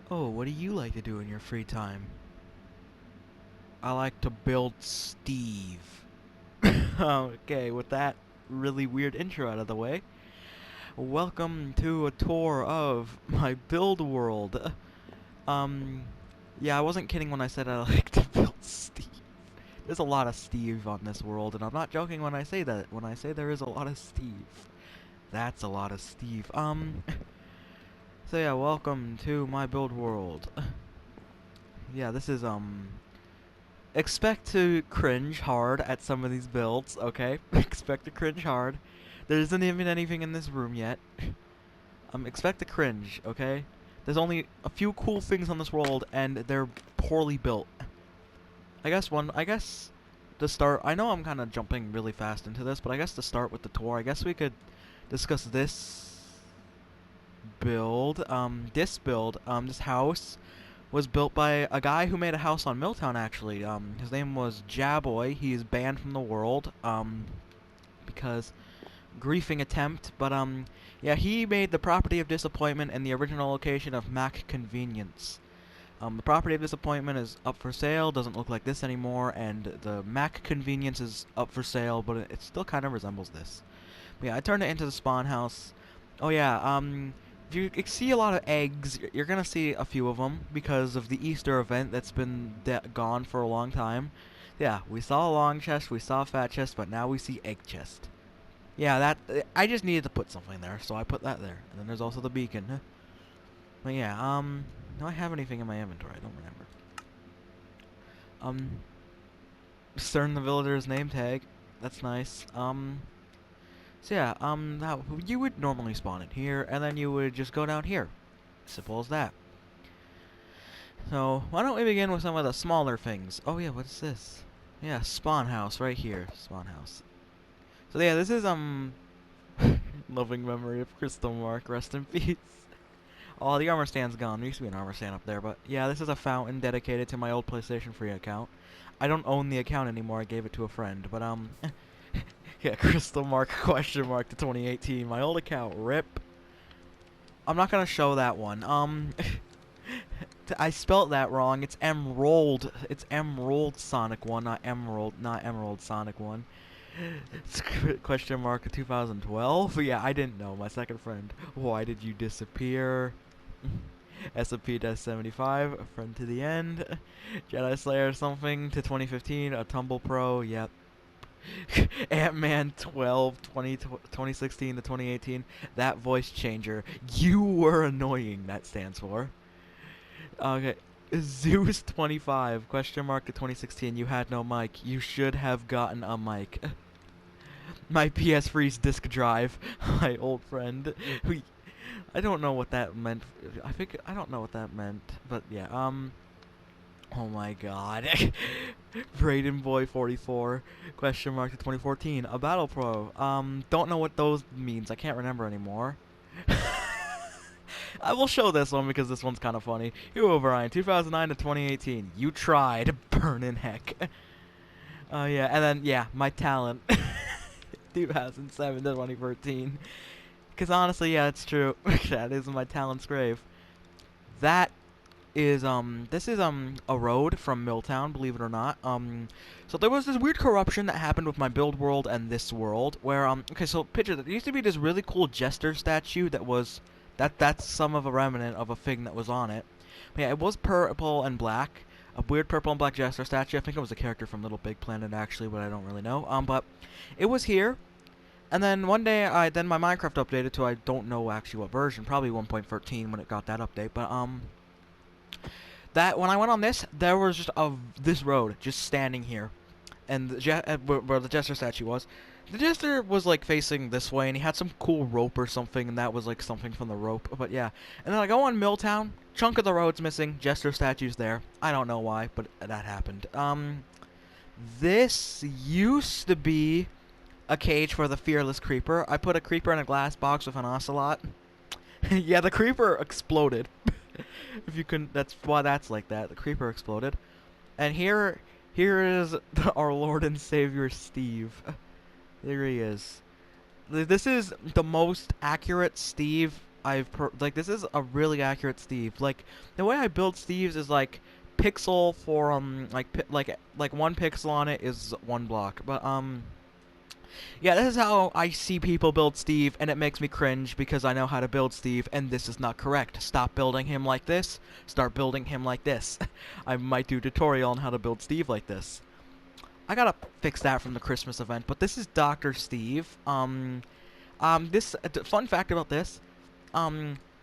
Oh, what do you like to do in your free time? I like to build Steve. Okay, with that really weird intro out of the way, welcome to a tour of my build world. Um, yeah, I wasn't kidding when I said I like to build Steve. There's a lot of Steve on this world, and I'm not joking when I say that. When I say there is a lot of Steve, that's a lot of Steve. So yeah, welcome to my build world. Yeah, this is, expect to cringe hard at some of these builds, okay? Expect to cringe hard. There isn't even anything in this room yet. Expect to cringe, okay? There's only a few cool things on this world, and they're poorly built. I guess to start, I know I'm kind of jumping really fast into this, but I guess to start with the tour, I guess we could discuss this build. This house was built by a guy who made a house on Milltown, actually. His name was Jaboy. He is banned from the world, because griefing attempt, but, yeah, he made the Property of Disappointment in the original location of Mac Convenience. The Property of Disappointment is up for sale, doesn't look like this anymore, and the Mac Convenience is up for sale, but it still kind of resembles this. But yeah, I turned it into the spawn house. Oh yeah, if you see a lot of eggs, you're gonna see a few of them because of the Easter event that's been gone for a long time. Yeah, we saw a long chest, we saw a fat chest, but now we see egg chest. Yeah, I just needed to put something there, so I put that there. And then there's also the beacon. But yeah, do I have anything in my inventory? I don't remember. Stern the Villager's name tag. That's nice. So yeah, now you would normally spawn in here, and then you would just go down here. Simple as that. So, why don't we begin with some of the smaller things? Oh yeah, what's this? Yeah, spawn house right here. Spawn house. So yeah, this is, loving memory of Crystal Mark, rest in peace. Oh, the armor stand's gone. There used to be an armor stand up there, but yeah, this is a fountain dedicated to my old PlayStation 3 account. I don't own the account anymore, I gave it to a friend, but, yeah, Crystal Mark, question mark to 2018, my old account, RIP. I'm not gonna show that one, I spelt that wrong, it's Emerald Sonic 1, not Emerald Sonic 1. Question mark to 2012, yeah, I didn't know, my second friend, why did you disappear? SP-75, a friend to the end. Jedi Slayer something to 2015, a Tumble Pro, yep. Ant-Man 2016 to 2018, that voice changer. You were annoying, that stands for. Okay. Zeus 25, question mark to 2016, you had no mic. You should have gotten a mic. My PS3's disk drive, my old friend. I don't know what that meant. I don't know what that meant, but yeah, oh my god. Braden Boy 44, question mark to 2014, a Battle Pro. Don't know what those means, I can't remember anymore. I will show this one because this one's kind of funny. Hugh O'Brien, 2009 to 2018, you tried, burnin' heck. Yeah, and then, yeah, my talent. 2007 to 2013. Because honestly, yeah, it's true. That is my talent's grave. That is, this is, a road from Milltown, believe it or not. So there was this weird corruption that happened with my build world and this world, where, okay, so picture that. There used to be this really cool Jester statue that was, that's some of a remnant of a thing that was on it. But yeah, it was purple and black. A weird purple and black Jester statue. I think it was a character from Little Big Planet, actually, but I don't really know. But it was here. And then one day, then my Minecraft updated to I don't know actually what version, probably 1.13 when it got that update. But that when I went on this, there was just this road just standing here, and where the Jester statue was. The Jester was like facing this way, and he had some cool rope or something, and that was like something from the rope. But yeah, and then I go on Milltown, chunk of the road's missing, Jester statue's there. I don't know why, but that happened. This used to be a cage for the fearless creeper. I put a creeper in a glass box with an ocelot. Yeah, the creeper exploded. If you can, that's why that's like that. The creeper exploded. And here is our Lord and Savior Steve. There he is. This is the most accurate Steve like this is a really accurate Steve. Like the way I build Steves is like pixel for like 1 pixel on it is 1 block. But yeah, this is how I see people build Steve, and it makes me cringe because I know how to build Steve, and this is not correct. Stop building him like this. Start building him like this. I might do a tutorial on how to build Steve like this. I gotta fix that from the Christmas event, but this is Dr. Steve. This fun fact about this.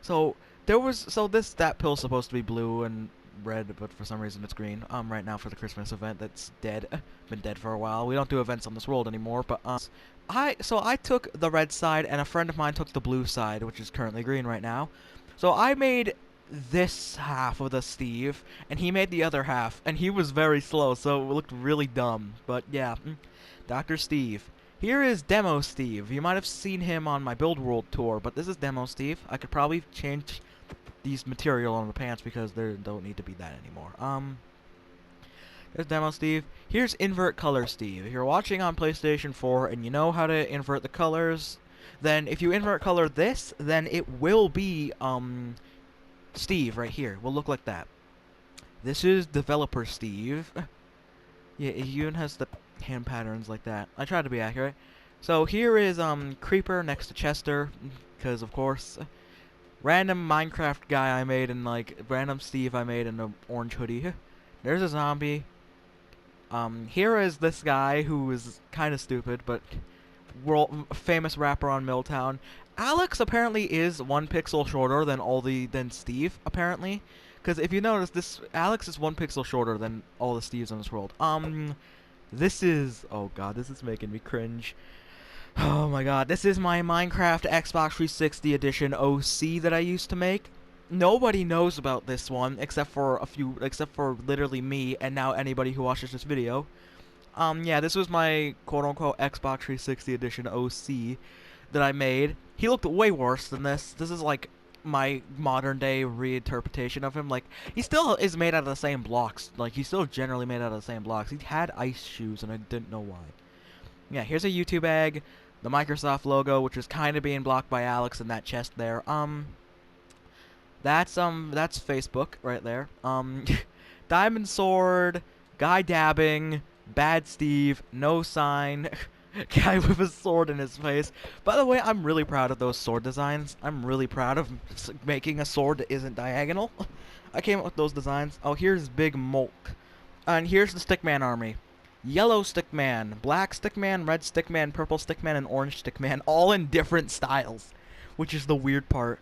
So that pill's supposed to be blue and red, but for some reason it's green. Right now for the Christmas event that's dead. Been dead for a while. We don't do events on this world anymore, but I took the red side and a friend of mine took the blue side, which is currently green right now. So I made this half of the Steve, and he made the other half, and he was very slow, so it looked really dumb. But yeah, Dr. Steve. Here is Demo Steve. You might have seen him on my Build World tour, but this is Demo Steve. I could probably change these material on the pants because they don't need to be that anymore. There's Demo Steve. Here's Invert Color Steve. If you're watching on PlayStation 4 and you know how to invert the colors, then if you invert color this, then it will be, Steve right here. Will look like that. This is Developer Steve. Yeah, it even has the hand patterns like that. I tried to be accurate. So here is Creeper next to Chester, because of course, random Minecraft guy I made and like random Steve I made in an orange hoodie. There's a zombie. Here is this guy who is kind of stupid, but famous rapper on Milltown. Alex apparently is 1 pixel shorter than Steve apparently. Because if you notice, Alex is 1 pixel shorter than all the Steves in this world. This is... Oh god, this is making me cringe. Oh my god, this is my Minecraft Xbox 360 edition OC that I used to make. Nobody knows about this one, except for literally me, and now anybody who watches this video. Yeah, this was my quote-unquote Xbox 360 edition OC that I made. He looked way worse than this. This is like my modern day reinterpretation of him. Like, he still is made out of the same blocks. Like, he's still generally made out of the same blocks. He had ice shoes, and I didn't know why. Yeah, here's a YouTube egg, the Microsoft logo, which is kind of being blocked by Alex in that chest there. That's Facebook right there. Diamond sword, guy dabbing, bad Steve, no sign. Guy with a sword in his face. By the way, I'm really proud of those sword designs. I'm really proud of making a sword that isn't diagonal. I came up with those designs. Oh, here's Big Molk. And here's the Stickman army. Yellow Stickman, black Stickman, red Stickman, purple Stickman, and orange Stickman. All in different styles. Which is the weird part.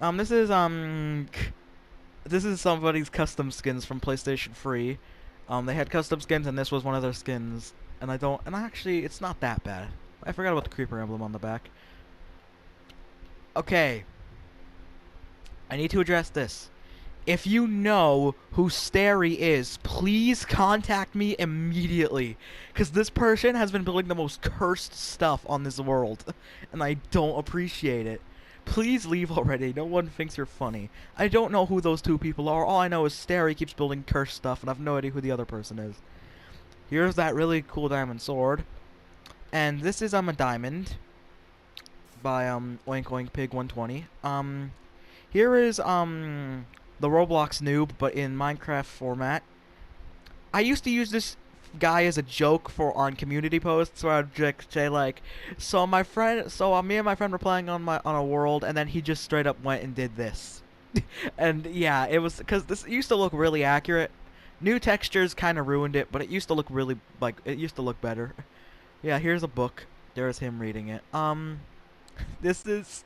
This is somebody's custom skins from PlayStation 3. They had custom skins, and this was one of their skins. And actually, it's not that bad. I forgot about the creeper emblem on the back. Okay. I need to address this. If you know who Starry is, please contact me immediately. Because this person has been building the most cursed stuff on this world. And I don't appreciate it. Please leave already. No one thinks you're funny. I don't know who those two people are. All I know is Starry keeps building cursed stuff, and I have no idea who the other person is. Here's that really cool diamond sword. And this is a diamond by Oink Oink Pig 120. Here is the Roblox noob, but in Minecraft format. I used to use this guy as a joke on community posts where I'd say like, me and my friend were playing on a world, and then he just straight up went and did this. And yeah, it was because this used to look really accurate. New textures kind of ruined it, but it used to look better. Yeah, here's a book. There's him reading it. This is,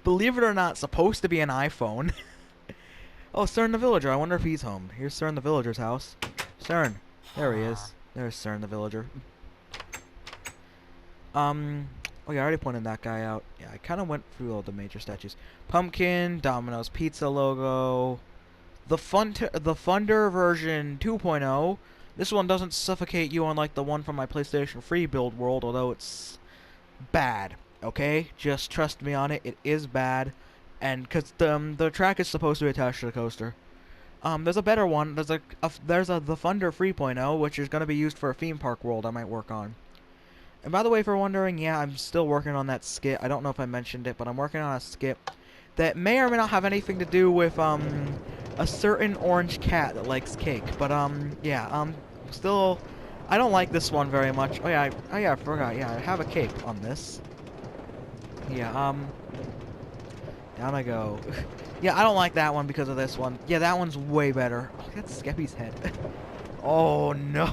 believe it or not, supposed to be an iPhone. Oh, CERN the Villager. I wonder if he's home. Here's CERN the Villager's house. CERN. There he is. There's CERN the Villager. Oh yeah, I already pointed that guy out. Yeah, I kind of went through all the major statues. Pumpkin, Domino's Pizza logo. The Thunder version 2.0. This one doesn't suffocate you unlike the one from my PlayStation 3 build world, although it's bad. Okay? Just trust me on it. It is bad. And because the track is supposed to be attached to the coaster. There's a better one. There's the Thunder 3.0, which is going to be used for a theme park world I might work on. And by the way, if you're wondering, yeah, I'm still working on that skit. I don't know if I mentioned it, but I'm working on a skit that may or may not have anything to do with a certain orange cat that likes cake. But yeah, still, I don't like this one very much. Oh yeah, I forgot. Yeah, I have a cape on this. Yeah, down I go. Yeah, I don't like that one because of this one. Yeah, that one's way better. Oh, that's Skeppy's head. Oh no.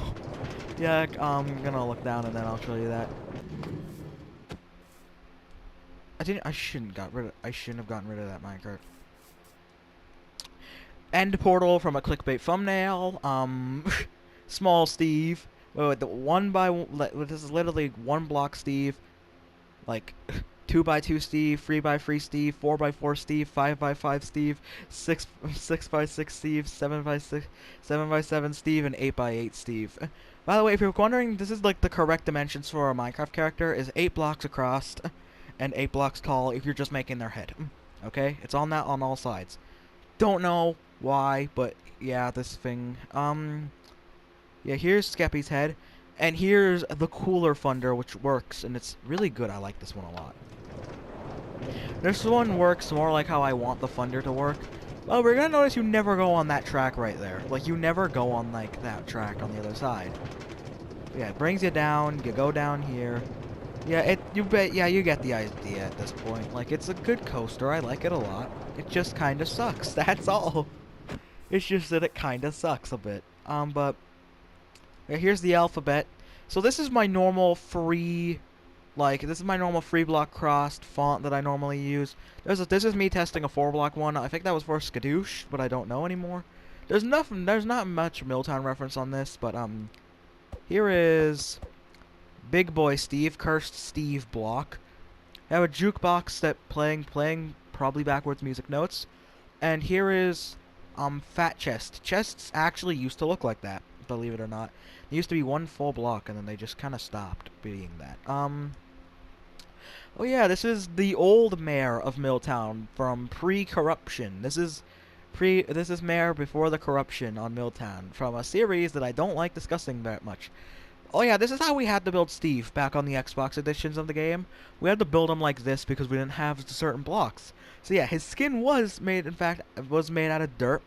Yeah, I'm gonna look down and then I'll show you that. I shouldn't have gotten rid of that minecart. End portal from a clickbait thumbnail. Small Steve. Wait, the this is literally 1 block Steve. Like 2x2 Steve, 3x3 Steve, 4x4 Steve, 5x5 Steve, 6x6 Steve, 7x7 Steve, and 8x8 Steve. By the way, if you're wondering, this is like the correct dimensions for a Minecraft character is 8 blocks across and 8 blocks tall if you're just making their head. Okay? It's on that on all sides. Don't know why, but yeah, this thing. Yeah, here's Skeppy's head, and here's the cooler Thunder, which works, and it's really good. I like this one a lot. This one works more like how I want the Thunder to work. Well, we're gonna notice you never go on that track right there. Like, you never go on, like, that track on the other side. Yeah, it brings you down, you go down here. Yeah, you get the idea at this point. Like, it's a good coaster, I like it a lot. It just kinda sucks, that's all. It's just that it kinda sucks a bit. But yeah, here's the alphabet. So this is my normal free, this is my normal 3-block crossed font that I normally use. This is me testing a 4-block one. I think that was for Skadoosh, but I don't know anymore. There's not much Milltown reference on this, but here is Big Boy Steve, Cursed Steve block. I have a jukebox that playing probably backwards music notes. And here is Fat Chest. Chests actually used to look like that, believe it or not. It used to be 1 full block, and then they just kind of stopped being that. Oh yeah, this is the old mayor of Milltown from pre-corruption. This is mayor before the corruption on Milltown from a series that I don't like discussing that much. Oh yeah, this is how we had to build Steve back on the Xbox editions of the game. We had to build him like this because we didn't have certain blocks. So yeah, his skin was made out of dirt.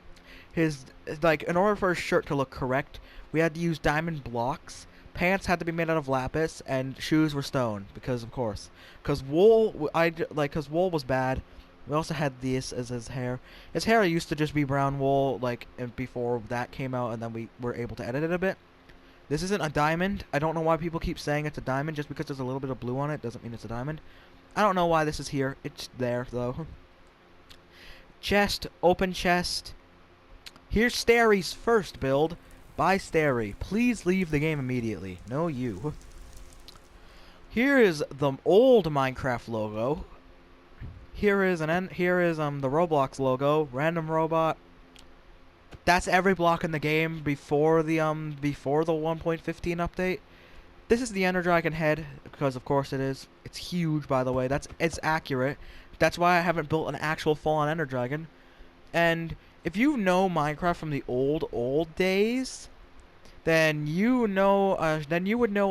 In order for his shirt to look correct, we had to use diamond blocks. Pants had to be made out of lapis, and shoes were stone because, of course, because wool was bad. We also had this as his hair. His hair used to just be brown wool, and before that came out, and then we were able to edit it a bit. This isn't a diamond. I don't know why people keep saying it's a diamond. Just because there's a little bit of blue on it doesn't mean it's a diamond. I don't know why this is here. It's there, though. Chest. Open chest. Here's Starry's first build. By Starry. Please leave the game immediately. No, you. Here is the old Minecraft logo. Here is the Roblox logo. Random robot. That's every block in the game before the 1.15 update. This is the Ender Dragon head, because of course it is. It's huge, by the way. It's accurate. That's why I haven't built an actual full-on Ender Dragon. And if you know Minecraft from the old days, then you would know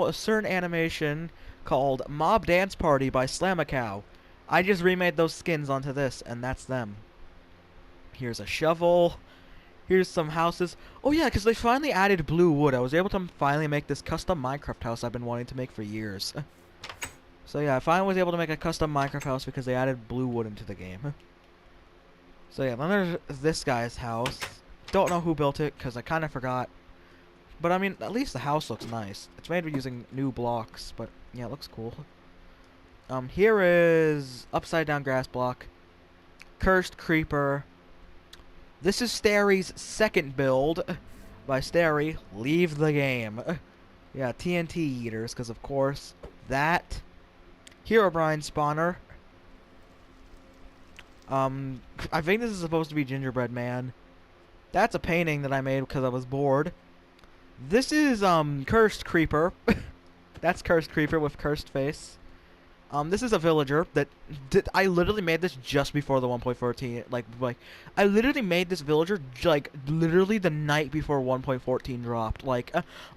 a certain animation called Mob Dance Party by Slamacow. I just remade those skins onto this, and that's them. Here's a shovel. Here's some houses. Oh yeah, because they finally added blue wood. I was able to finally make this custom Minecraft house I've been wanting to make for years. So yeah, I finally was able to make a custom Minecraft house because they added blue wood into the game. So yeah, then there's this guy's house. Don't know who built it because I kind of forgot. But I mean, at least the house looks nice. It's made using new blocks, but yeah, it looks cool. Here is upside down grass block. Cursed creeper. This is Starry's second build by Starry. Leave the game. Yeah, TNT eaters, because of course that. Herobrine spawner. I think this is supposed to be Gingerbread Man. That's a painting that I made because I was bored. This is Cursed Creeper. That's Cursed Creeper with cursed face. This is a villager that I literally made this just before the 1.14. I literally made this villager literally the night before 1.14 dropped.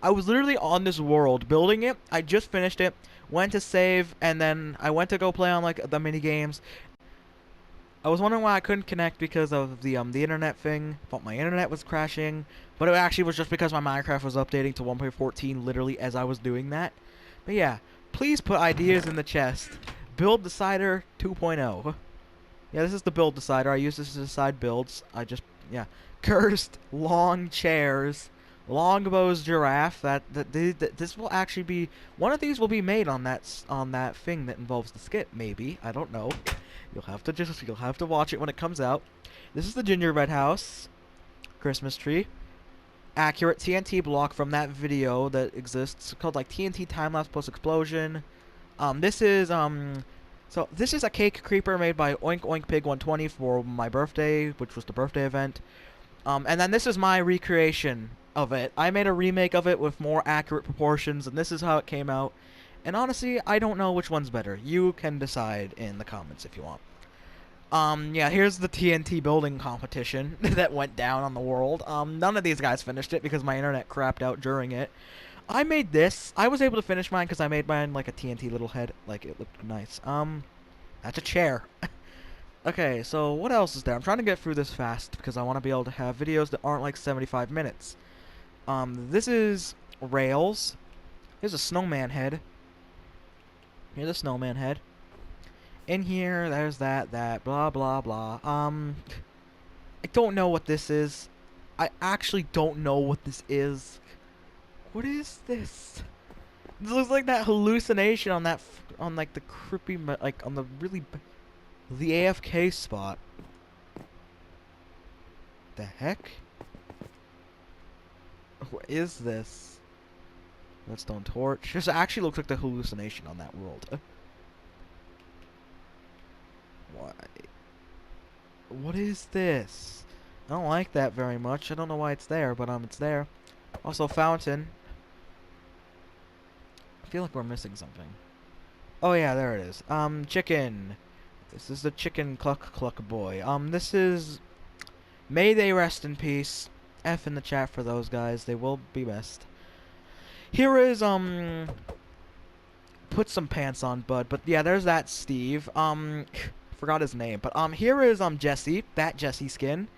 I was literally on this world building it. I just finished it, went to save, and then I went to go play on the mini games. I was wondering why I couldn't connect because of the internet thing. Thought my internet was crashing, but it actually was just because my Minecraft was updating to 1.14 literally as I was doing that. But yeah, please put ideas in the chest. Build Decider 2.0. Yeah, this is the build decider. I use this to decide builds. Yeah. Cursed long chairs. Longbows giraffe. This will actually be, one of these will be made on that thing that involves the skip. Maybe, I don't know. You'll have to watch it when it comes out. This is the gingerbread house, Christmas tree. Accurate TNT block from that video that exists called like TNT time lapse post explosion. This is a cake creeper made by Oink Oink Pig 120 for my birthday, which was the birthday event. And then this is my recreation of it. I made a remake of it with more accurate proportions, and this is how it came out. And honestly, I don't know which one's better. You can decide in the comments if you want. Yeah, here's the TNT building competition that went down on the world. None of these guys finished it because my internet crapped out during it. I made this. I was able to finish mine because I made mine like a TNT little head. Like, it looked nice. That's a chair. Okay, so what else is there? I'm trying to get through this fast because I want to be able to have videos that aren't like 75 minutes. This is rails. Here's a snowman head. Here's a snowman head. In here, there's that, blah, blah, blah. I don't know what this is. I actually don't know what this is. What is this? This looks like that hallucination on that, on like the creepy, like on the really, the AFK spot. The heck? What is this? Redstone torch. This actually looks like the hallucination on that world. Why? What is this? I don't like that very much. I don't know why it's there, but it's there. Also, fountain. I feel like we're missing something. Oh yeah, there it is. Chicken. This is the chicken cluck cluck boy. This is... May they rest in peace. F in the chat for those guys. They will be missed. Here is, put some pants on, bud. But yeah, there's that Steve. Forgot his name. But, here is, Jesse. That Jesse skin.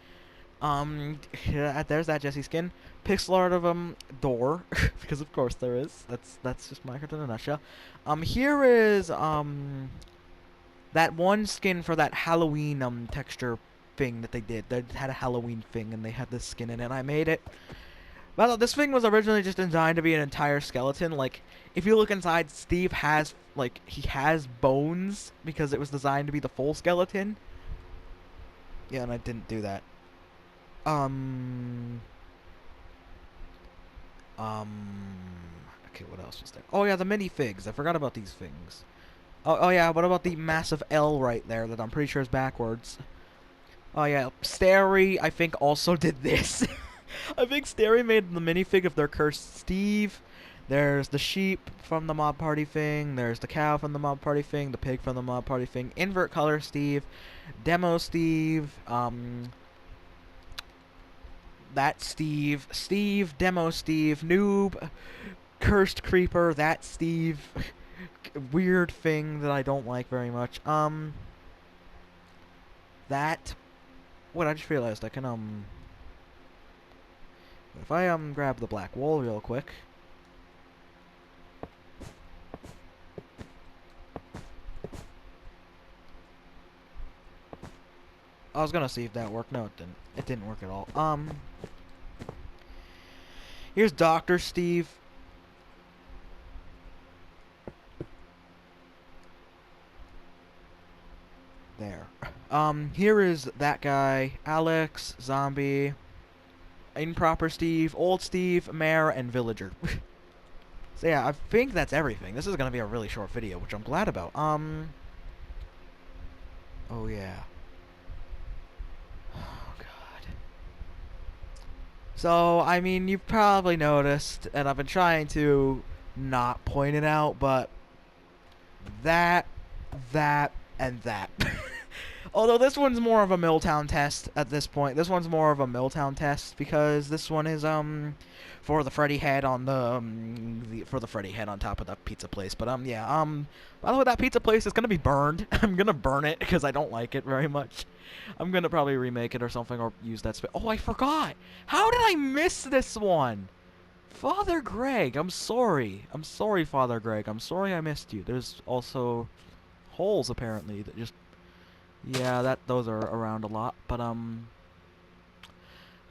There's that Jesse skin. Pixel art of, door. Because of course there is. That's just Minecraft in a nutshell. Here is, that one skin for that Halloween, texture thing that they did. They had a Halloween thing, and they had this skin in it, and I made it. Well, this thing was originally just designed to be an entire skeleton. Like, if you look inside, Steve has, like, he has bones, because it was designed to be the full skeleton. Yeah, and I didn't do that. Okay, what else was there? Oh, yeah, the minifigs. I forgot about these things. Oh, yeah, what about the massive L right there that I'm pretty sure is backwards? Oh, yeah, Starry, I think, also did this. I think Starry made the minifig of their cursed Steve. There's the sheep from the mob party thing. There's the cow from the mob party thing. The pig from the mob party thing. Invert color Steve. Demo Steve. That Steve. Steve. Demo Steve. Noob. Cursed creeper. That Steve. Weird thing that I don't like very much. That. What, I just realized I can, if I, grab the black wool real quick. I was gonna see if that worked. No, it didn't. It didn't work at all. Here's Dr. Steve. There. Here is that guy, Alex, Zombie, Improper Steve, Old Steve, Mayor, and Villager. So yeah, I think that's everything. This is gonna be a really short video, which I'm glad about. Oh yeah. Oh god. So, I mean, you've probably noticed, and I've been trying to not point it out, but that, and that. Although this one's more of a Milltown test at this point. This one's more of a Milltown test because this one is for the Freddy head on for the Freddy head on top of the pizza place. But yeah, by the way, that pizza place is gonna be burned. I'm gonna burn it because I don't like it very much. I'm gonna probably remake it or something or use that space. Oh, I forgot. How did I miss this one? Father Greg, I'm sorry. I'm sorry, Father Greg. I'm sorry I missed you. There's also holes apparently that just yeah, those are around a lot, but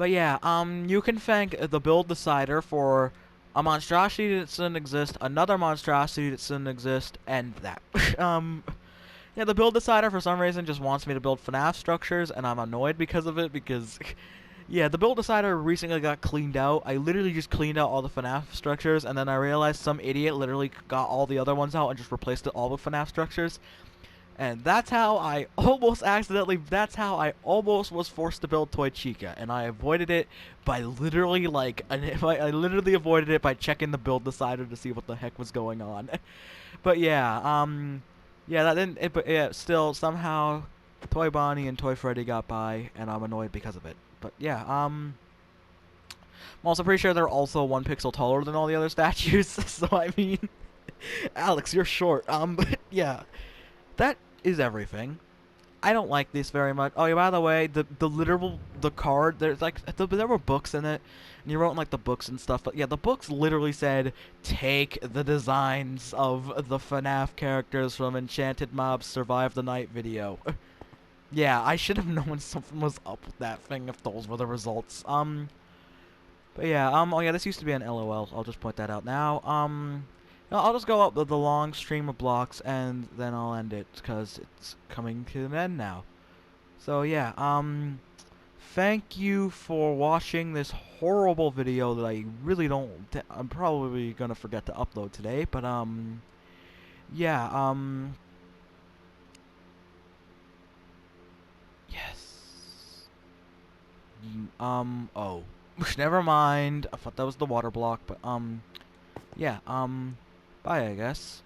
yeah, you can thank the build decider for a monstrosity that shouldn't exist, another monstrosity that shouldn't exist, and that. Yeah, the build decider for some reason just wants me to build FNAF structures, and I'm annoyed because of it, because, yeah, the build decider recently got cleaned out. I literally just cleaned out all the FNAF structures, and then I realized some idiot literally got all the other ones out and just replaced it all with FNAF structures. And that's how I almost was forced to build Toy Chica, and I avoided it by literally I literally avoided it by checking the build decider to see what the heck was going on. But yeah, yeah, that didn't, but yeah, still somehow Toy Bonnie and Toy Freddy got by, and I'm annoyed because of it. But yeah, I'm also pretty sure they're also 1 pixel taller than all the other statues, so I mean, Alex, you're short. But yeah, that is everything. I don't like this very much. Oh yeah, by the way, the card, there's like there were books in it, and you wrote in like the books and stuff. But yeah, the books literally said take the designs of the FNAF characters from Enchanted Mob's Survive the Night video. Yeah, I should have known something was up with that thing if those were the results. But yeah, oh yeah, this used to be an LOL. I'll just point that out now. No, I'll just go up with the long stream of blocks and then I'll end it because it's coming to an end now. So yeah, thank you for watching this horrible video that I really don't, I'm probably gonna forget to upload today, but yeah, yes, oh, never mind, I thought that was the water block, but yeah, bye, I guess.